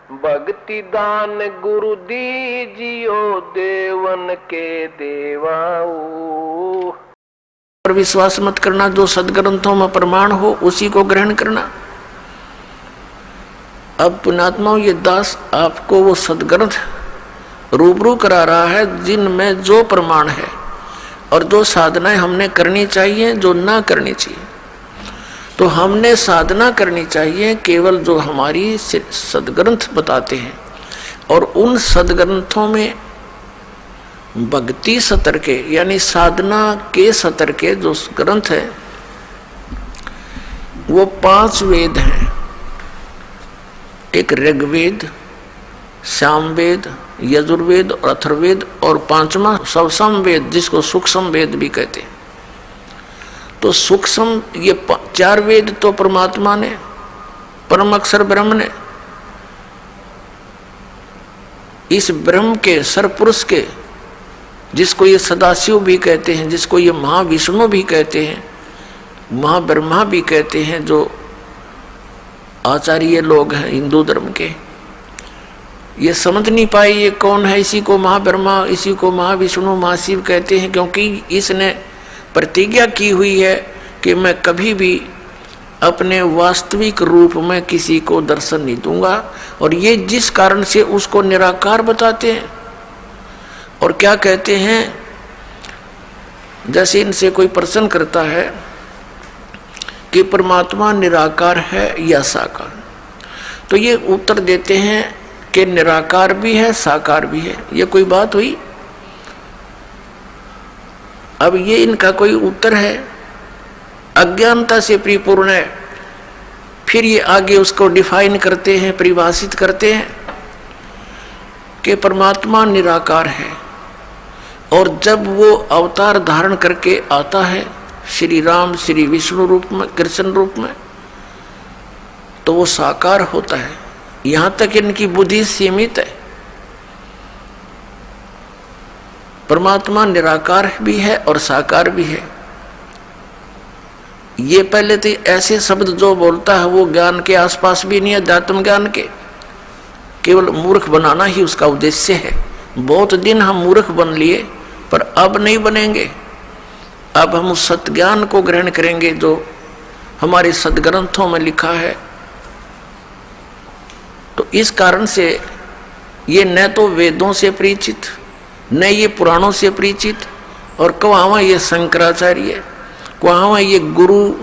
भक्ति दान गुरु दीजियो देवन के देवाओ। पर विश्वास मत करना, जो सदग्रंथों में प्रमाण हो उसी को ग्रहण करना। अब पुण्यात्माओं, ये दास आपको वो सदग्रंथ रूबरू करा रहा है जिनमें जो प्रमाण है और जो साधनाएं हमने करनी चाहिए, जो ना करनी चाहिए। तो हमने साधना करनी चाहिए केवल जो हमारी सदग्रंथ बताते हैं, और उन सदग्रंथों में भक्ति सतर के यानी साधना के सतर के जो ग्रंथ है वो 5 वेद हैं। एक ऋग्वेद, सामवेद, यजुर्वेद और अथर्ववेद, और 5वां सवसम वेद जिसको सूक्ष्म वेद भी कहते हैं। तो सूक्ष्म ये 4 वेद तो परमात्मा ने, परम अक्षर ब्रह्म ने, इस ब्रह्म के सरपुरुष के, जिसको ये सदाशिव भी कहते हैं, जिसको ये महाविष्णु भी कहते हैं, महाब्रह्मा भी कहते हैं, जो आचार्य लोग हैं हिंदू धर्म के, ये समझ नहीं पाए ये कौन है। इसी को महाब्रह्मा, इसी को महाविष्णु, महाशिव कहते हैं, क्योंकि इसने प्रतिज्ञा की हुई है कि मैं कभी भी अपने वास्तविक रूप में किसी को दर्शन नहीं दूंगा। और ये जिस कारण से उसको निराकार बताते हैं। और क्या कहते हैं, जैसे इनसे कोई प्रश्न करता है कि परमात्मा निराकार है या साकार, तो ये उत्तर देते हैं कि निराकार भी है, साकार भी है। ये कोई बात हुई? अब ये इनका कोई उत्तर है, अज्ञानता से परिपूर्ण है। फिर ये आगे उसको डिफाइन करते हैं, परिभाषित करते हैं कि परमात्मा निराकार है, और जब वो अवतार धारण करके आता है श्री राम, श्री विष्णु रूप में, कृष्ण रूप में, तो वो साकार होता है। यहां तक इनकी बुद्धि सीमित है। परमात्मा निराकार भी है और साकार भी है। ये पहले तो ऐसे शब्द जो बोलता है वो ज्ञान के आसपास भी नहीं है, अध्यात्म ज्ञान के, केवल मूर्ख बनाना ही उसका उद्देश्य है। बहुत दिन हम मूर्ख बन लिए, पर अब नहीं बनेंगे। अब हम उस सत्य ज्ञान को ग्रहण करेंगे जो हमारे सदग्रंथों में लिखा है। तो इस कारण से ये न तो वेदों से परिचित, न ये पुराणों से परिचित, और कहाँ ये शंकराचार्य, कहाँ ये गुरु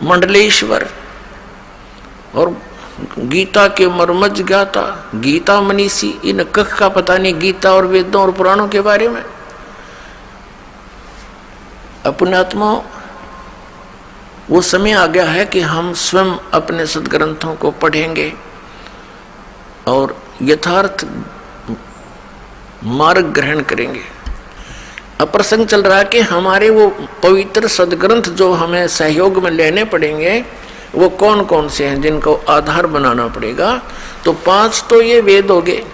मंडलेश्वर और गीता के मर्मज्ञ ज्ञाता, गीता मनीषी, इन कख का पता नहीं गीता और वेदों और पुराणों के बारे में। अपनात्मा, वो समय आ गया है कि हम स्वयं अपने सदग्रंथों को पढ़ेंगे और यथार्थ मार्ग ग्रहण करेंगे। अब प्रसंग चल रहा है कि हमारे वो पवित्र सदग्रंथ जो हमें सहयोग में लेने पड़ेंगे वो कौन कौन से हैं, जिनको आधार बनाना पड़ेगा। तो 5 तो ये वेद हो गए,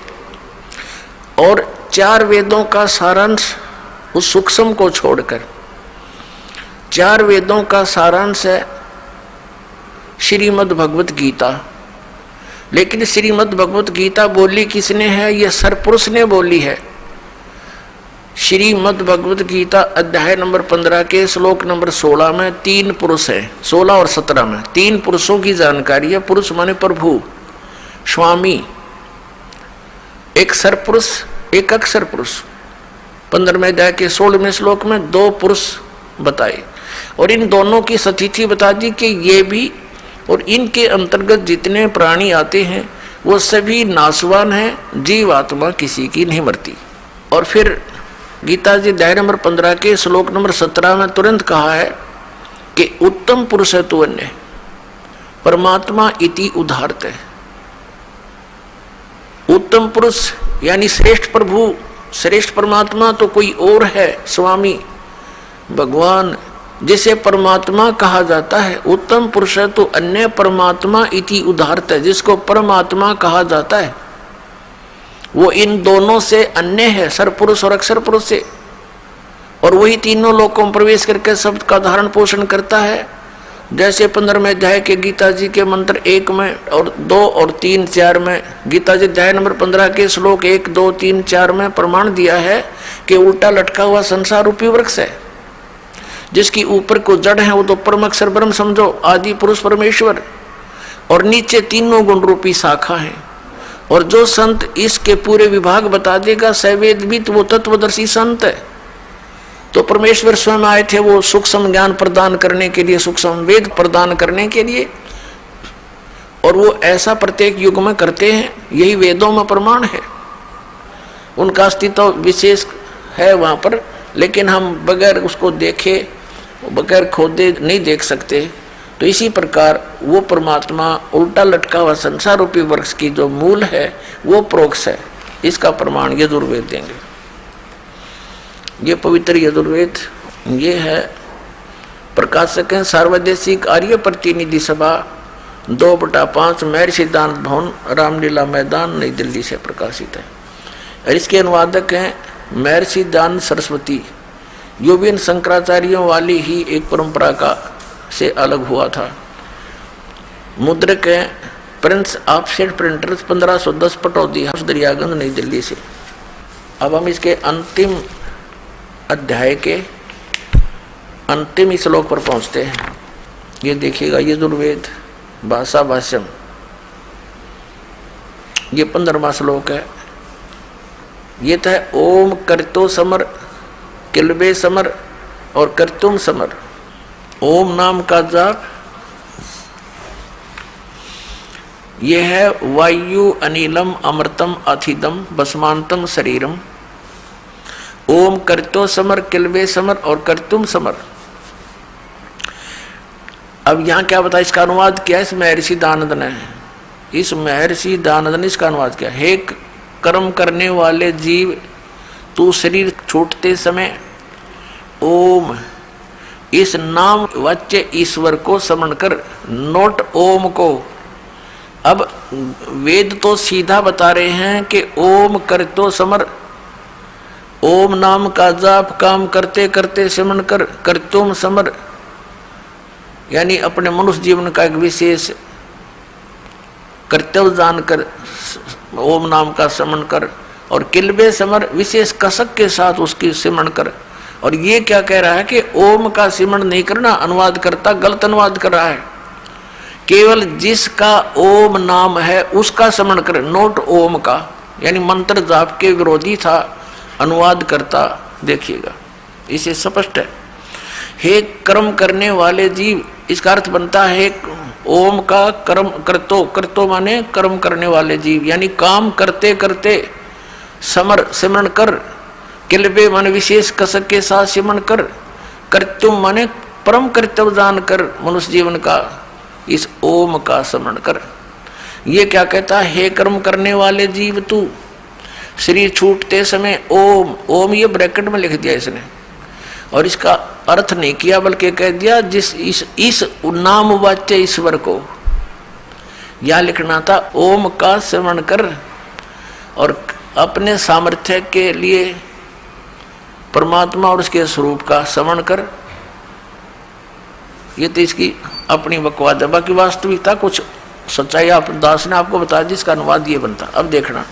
और 4 वेदों का सारांश उस सूक्ष्म को छोड़कर 4 वेदों का सारांश है श्रीमद् भगवत गीता। लेकिन श्रीमद् भगवत गीता बोली किसने है? ये सरपुरुष ने बोली है। श्रीमद् भगवत गीता अध्याय नंबर 15 के श्लोक नंबर 16 में 3 पुरुष है, 16 और 17 में 3 पुरुषों की जानकारी है। पुरुष माने प्रभु, स्वामी, एक सरपुरुष, एक अक्षर पुरुष। 15वें अध्याय के 16वें श्लोक में 2 पुरुष बताए, और इन दोनों की स्थिति बता दी कि ये भी और इनके अंतर्गत जितने प्राणी आते हैं वो सभी नाशवान हैं, जीवात्मा किसी की नहीं मरती। और फिर गीता जी अध्याय नंबर 15 के श्लोक नंबर 17 में तुरंत कहा है कि उत्तम पुरुष है तो अन्य परमात्मा इति उदाहरत है। उत्तम पुरुष यानी श्रेष्ठ प्रभु, श्रेष्ठ परमात्मा तो कोई और है, स्वामी भगवान, जिसे परमात्मा कहा जाता है। उत्तम पुरुष है तो अन्य परमात्मा इति उदाहरत है, जिसको परमात्मा कहा जाता है वो इन दोनों से अन्य है, सरपुरुष और अक्षर पुरुष से। और वही तीनों लोकों में प्रवेश करके शब्द का धारण पोषण करता है जैसे 15वें अध्याय के गीता जी के मंत्र 1 में और 2 और 3, 4 में, गीता जी अध्याय नंबर 15 के श्लोक 1, 2, 3, 4 में प्रमाण दिया है कि उल्टा लटका हुआ संसार रूपी वृक्ष है, जिसकी ऊपर को जड़ है वो तो परम अक्षर ब्रह्म समझो, आदि पुरुष परमेश्वर, और नीचे तीनों गुण रूपी शाखा है। और जो संत इसके पूरे विभाग बता देगा, सवेदविद, वो तत्वदर्शी संत है। तो परमेश्वर स्वयं आए थे वो सूक्ष्म ज्ञान प्रदान करने के लिए, सूक्ष्म वेद प्रदान करने के लिए, और वो ऐसा प्रत्येक युग में करते हैं, यही वेदों में प्रमाण है। उनका अस्तित्व विशेष है वहाँ पर, लेकिन हम बगैर उसको देखे, बगैर खोदे नहीं देख सकते। तो इसी प्रकार वो परमात्मा उल्टा लटका हुआ संसार रूपी वृक्ष की जो मूल है वो प्रोक्ष है। इसका प्रमाण यजुर्वेद देंगे। ये पवित्र यजुर्वेद ये है, प्रकाशक हैं सार्वदेशिक आर्य प्रतिनिधि सभा 2/5 महर्षि दानंद भवन, रामलीला मैदान, नई दिल्ली से प्रकाशित है। और इसके अनुवादक हैं महर्षि दानंद सरस्वती। यो भी इन शंकराचार्यों वाली ही एक परंपरा का से अलग हुआ था। मुद्रक है Prince offset printers, 1510 Pataudi house, Daryaganj, नई दिल्ली से। अब हम इसके अंतिम अध्याय के अंतिम श्लोक पर पहुंचते हैं। ये देखिएगा, यजुर्वेद भाषा भाष्यम, ये 15वां श्लोक है। ये तो है ओम कर्तो समर, किलबे समर और कर्तुम समर। ओम नाम का जाप ये है वायु अनिलम अमृतम अथिदम भस्मांतम शरीरम। ओम कर्तो समर, किलबे समर और कर्तुम समर। अब यहाँ क्या बताया, इसका अनुवाद किया इस महर्षि दानंद ने। इस महर्षि दानंद ने इसका अनुवाद किया, हे कर्म करने वाले जीव, तू शरीर छूटते समय ओम इस नाम वाच्य ईश्वर को स्मरण कर, नोट ओम को। अब वेद तो सीधा बता रहे हैं कि ओम करतो समर, ओम नाम का जाप काम करते करते स्मरण कर, कर्तुम समर, यानी अपने मनुष्य जीवन का एक विशेष कर्तव्य जानकर ओम नाम का स्मरण कर, और किलबे समर विशेष कसक के साथ उसकी स्मरण कर। और ये क्या कह रहा है कि ओम का स्मरण नहीं करना, अनुवाद करता गलत अनुवाद कर रहा है। केवल जिसका ओम नाम है उसका स्मरण कर, नोट ओम का, यानी मंत्र जाप के विरोधी था अनुवाद करता। देखिएगा इसे स्पष्ट है, हे कर्म करने वाले जीव, इसका अर्थ बनता है ओम का कर्म करतो, करतो माने कर्म करने वाले जीव, यानी काम करते करते समर स्मरण कर, किलबे माने विशेष कसक के साथ स्मरण कर, कर्तुम माने परम कर्तव्य जान कर मनुष्य जीवन का इस ओम का स्मरण कर। ये क्या कहता है, हे कर्म करने वाले जीव तू शरीर छूटते समय ओम, ओम ये ब्रैकेट में लिख दिया इसने, और इसका अर्थ नहीं किया बल्कि कह दिया जिस इस नाम वाच्य ईश्वर को, या लिखना था ओम का स्मरण कर और अपने सामर्थ्य के लिए परमात्मा और उसके स्वरूप का स्मरण कर। ये तो इसकी अपनी बकवाद है, बाकी वास्तविकता कुछ सच्चाई आप दास ने आपको बता दी, जिसका अनुवाद ये बनता। अब देखना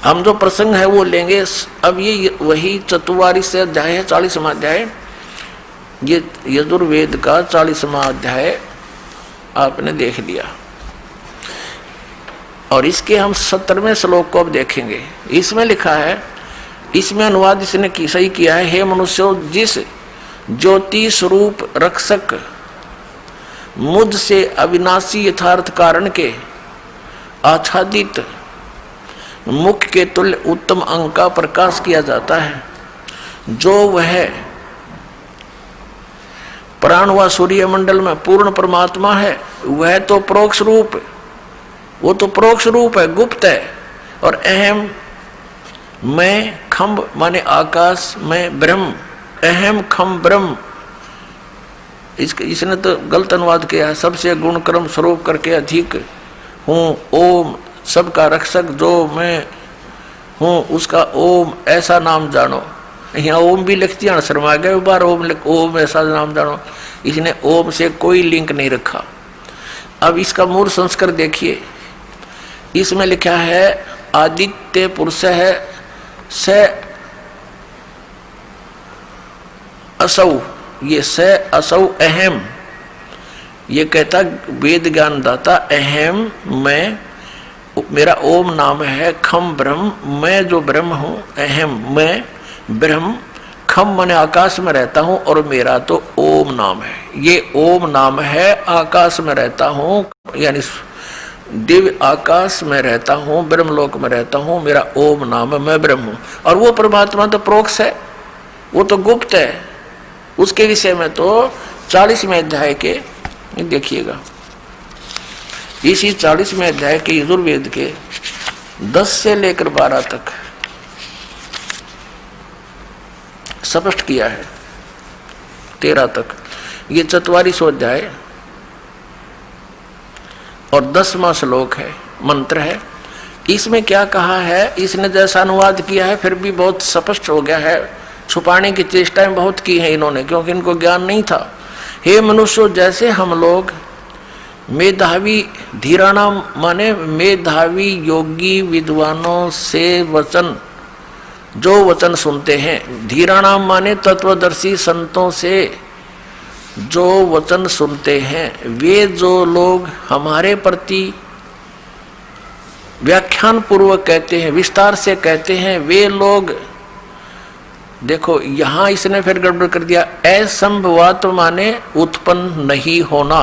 हम जो प्रसंग है वो लेंगे। अब ये वही चतुर्वारी से अध्याय है, 40वां अध्याय, ये यजुर्वेद का 40वां अध्याय आपने देख लिया, और इसके हम 70वें श्लोक को अब देखेंगे। इसमें लिखा है, इसमें अनुवाद इसने सही किया है, हे मनुष्यों, जिस ज्योति स्वरूप रक्षक मुझसे अविनाशी यथार्थ कारण के आच्छादित मुख के तुल्य उत्तम अंग का प्रकाश किया जाता है, जो वह प्राण व सूर्य मंडल में पूर्ण परमात्मा है, वह तो परोक्ष रूप, वो तो परोक्ष रूप है, गुप्त है। और अहम मैं खम्ब माने आकाश में ब्रह्म, अहम खम ब्रह्म, इसने तो गलत अनुवाद किया है, सबसे गुण कर्म स्वरूप करके अधिक हूँ, ओम सबका रक्षक जो मैं हूँ उसका ओम ऐसा नाम जानो। यहाँ ओम भी लिख दिया, शर्मा गए बार ओम ऐसा नाम जानो, इसने ओम से कोई लिंक नहीं रखा। अब इसका मूल संस्कार देखिए, इसमें लिखा है आदित्य पुरुष है स असौ, ये स असौ अहम, ये कहता वेद ज्ञान दाता अहम मैं, मेरा ओम नाम है, खम ब्रह्म, मैं जो ब्रह्म हूँ, अहम मैं ब्रह्म, खम मैंने आकाश में रहता हूँ और मेरा तो ओम नाम है। ये ओम नाम है, आकाश में रहता हूँ, यानी दिव्य आकाश में रहता हूँ, ब्रह्मलोक में रहता हूँ, मेरा ओम नाम है, मैं ब्रह्म हूँ। और वो परमात्मा तो प्रोक्ष है, वो तो गुप्त है, उसके विषय में तो 40वें अध्याय के देखिएगा, इसी 40वें अध्याय के यजुर्वेद के 10 से लेकर 12 तक स्पष्ट किया है, 13 तक, ये 44वां अध्याय और 10वां श्लोक है, मंत्र है। इसमें क्या कहा है, इसने जैसा अनुवाद किया है फिर भी बहुत स्पष्ट हो गया है, छुपाने की चेष्टाएं बहुत की हैं इन्होंने, क्योंकि इनको ज्ञान नहीं था। हे मनुष्यों, जैसे हम लोग मेधावी धीराना माने मेधावी योगी विद्वानों से वचन, जो वचन सुनते हैं, धीराना माने तत्वदर्शी संतों से जो वचन सुनते हैं, वे जो लोग हमारे प्रति व्याख्यान पूर्वक कहते हैं, विस्तार से कहते हैं, वे लोग, देखो यहां इसने फिर गड़बड़ कर दिया, असंभवात माने उत्पन्न नहीं होना,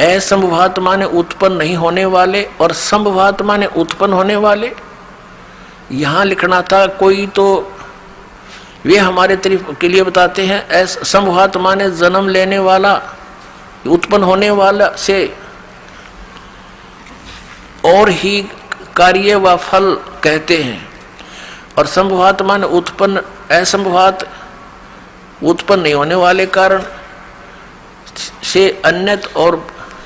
असंभवात माने उत्पन्न नहीं होने वाले और संभवात माने उत्पन्न होने वाले। यहां लिखना था कोई तो वे हमारे तरफ के लिए बताते हैं, असंभवात माने जन्म लेने वाला, उत्पन्न होने वाला से और ही कार्य व फल कहते हैं, और संभवात माने उत्पन्न, असंभवात उत्पन्न नहीं होने वाले कारण से अन्यत और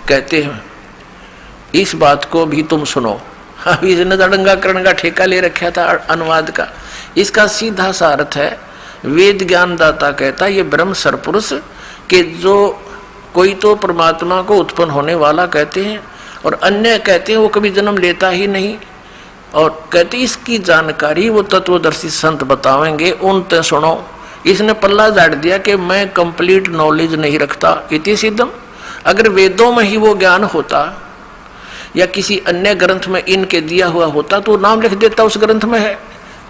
कहते हैं। इस बात को भी तुम सुनो। अभी इसने दड़ंगा करण का ठेका ले रखा था अनुवाद का, इसका सीधा सा अर्थ है, वेद ज्ञान दाता कहता ये ब्रह्म सरपुरुष के जो कोई तो परमात्मा को उत्पन्न होने वाला कहते हैं और अन्य कहते हैं वो कभी जन्म लेता ही नहीं, और कहते इसकी जानकारी वो तत्वदर्शी संत बतावेंगे, उन ते सुनो। इसने पल्ला झाड़ दिया कि मैं कंप्लीट नॉलेज नहीं रखता, इति सिद्धम। अगर वेदों में ही वो ज्ञान होता या किसी अन्य ग्रंथ में इनके दिया हुआ होता तो नाम लिख देता उस ग्रंथ में है।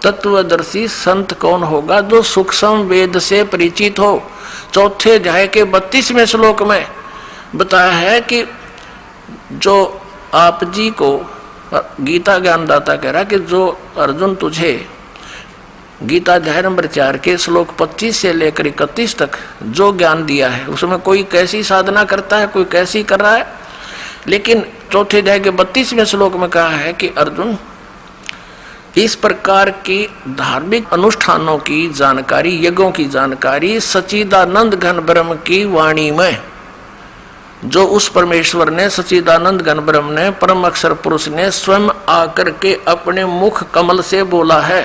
तत्वदर्शी संत कौन होगा, जो सूक्ष्म वेद से परिचित हो। चौथे अध्याय के 32वें श्लोक में बताया है कि जो आप जी को गीता ज्ञानदाता कह रहा कि जो अर्जुन तुझे गीता अध्याय नंबर 4 के श्लोक 25 से लेकर 31 तक जो ज्ञान दिया है, उसमें कोई कैसी साधना करता है, कोई कैसी कर रहा है, लेकिन चौथे अध्याय के 32वें श्लोक में कहा है कि अर्जुन इस प्रकार की धार्मिक अनुष्ठानों की जानकारी, यज्ञों की जानकारी सच्चिदानंद घन ब्रह्म की वाणी में, जो उस परमेश्वर ने, सच्चिदानंद घन ब्रह्म ने, परम अक्षर पुरुष ने स्वयं आकर के अपने मुख कमल से बोला है,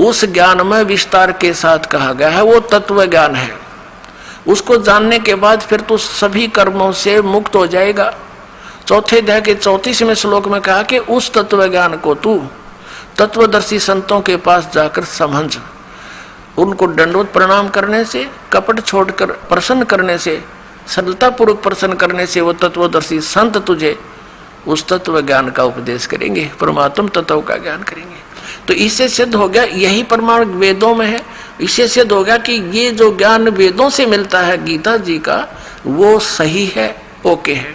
उस ज्ञान में विस्तार के साथ कहा गया है, वो तत्व ज्ञान है। उसको जानने के बाद फिर तू सभी कर्मों से मुक्त हो जाएगा। चौथे अध्याय के 34वें श्लोक में कहा कि उस तत्व ज्ञान को तू तत्वदर्शी संतों के पास जाकर समझ, उनको दंडवत प्रणाम करने से, कपट छोड़कर प्रसन्न करने से, सरलता पूर्वक प्रसन्न करने से वो तत्वदर्शी संत तुझे उस तत्व ज्ञान का उपदेश करेंगे, परमात्म तत्व का ज्ञान करेंगे। तो इससे सिद्ध हो गया, यही प्रमाण वेदों में है, इससे सिद्ध हो गया कि ये जो ज्ञान वेदों से मिलता है गीता जी का, वो सही है, ओके है।